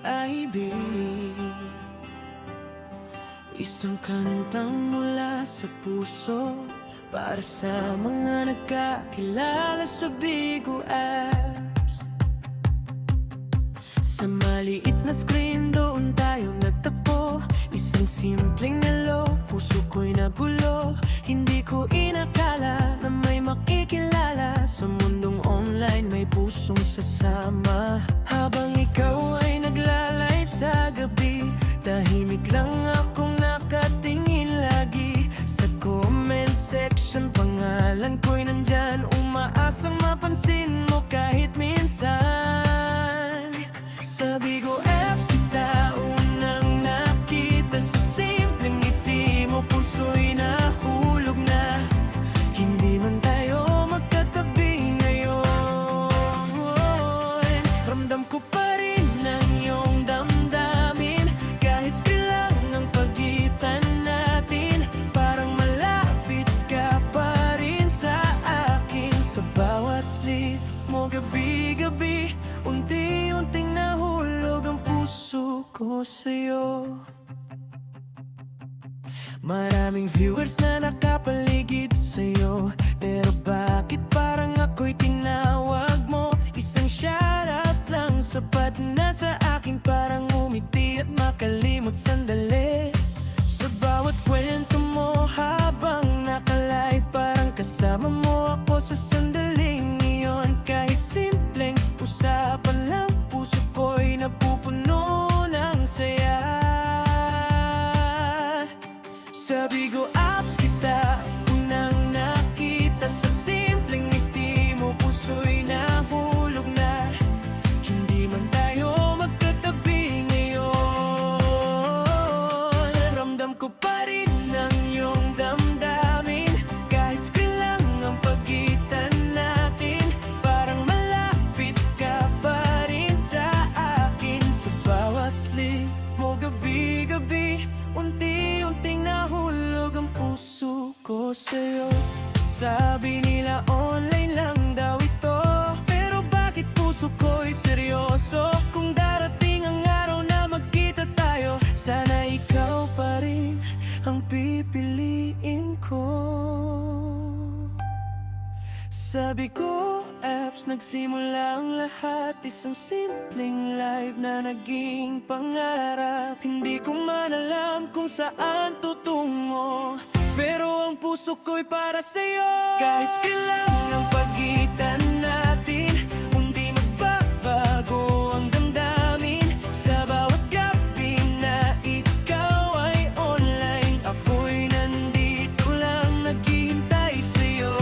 pag-ibig. Isang kantang mula sa puso para sa mga nagkakilala sa Bigo apps. Sa maliit na screen doon tayo nagtagpo. Isang simpleng hello, puso ko'y nagulo. Hindi ko inakala na may makikilala sa mundong online, may pusong sasama. Habang ikaw ay nagla-live sa gabi, tahimik lang akong nakatingin lagi. Sa comment section, pangalan ko'y nandyan, umaasang mapansin mo kahit minsan. Sa Bigo apps kita unang nakita, sa simpleng ngiti mo puso'y nahulog na. Hindi man tayo magkatabi ngayon, ramdam ko pa rin ang iyong damdamin. Kahit screen lang ang pagitan natin, parang malapit ka pa rin sa akin. Sa bawat lead mo gabi-gabi, unti-unting nahulog ang puso ko sa'yo. Maraming viewers na nakapaligid sa'yo, pero bakit parang ako'y tinawag mo? Isang shoutout lang sapat na sa akin, parang umiti at makalimot sandali. Sa bawat kwento mo habang naka-live, parang kasama mo ako sa sandaling iyon. Kahit simpleng usapan lang, puso ko'y napupuno ng saya. Sa Bigo apps kita unang nakita, sa simpleng ngiti mo puso'y nahulog na. Hindi man tayo magkatabi ngayon, ramdam ko pa rin ang iyong damdamin. Kahit screen lang ang pagitan natin, parang malapit ka pa rin sa akin. Sa bawat live mo gabi-gabi, unti-unting nahulog ang puso ko sa'yo. Sabi nila online lang daw ito, pero bakit puso ko'y seryoso? Kung darating ang araw na magkita tayo, sana ikaw pa rin ang pipiliin ko. Sabi ko, apps nagsimula ang lahat, isang simpleng live na naging pangarap. Hindi ko man alam kung saan tutungo, pero ang puso ko'y para sa'yo. Kahit screen lang ang pagitan natin, hindi magbabago ang damdamin. Sa bawat gabi na ikaw ay online, ako'y nandito lang naghihintay sa'yo.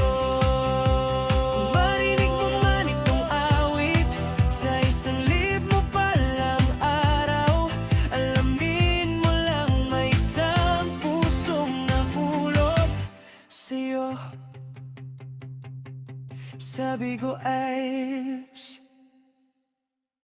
Kung marinig mo man itong awit sa isang live mo palang araw, alamin mo lang may isang pusong nahulog sa'yo. Sa Bigo apps.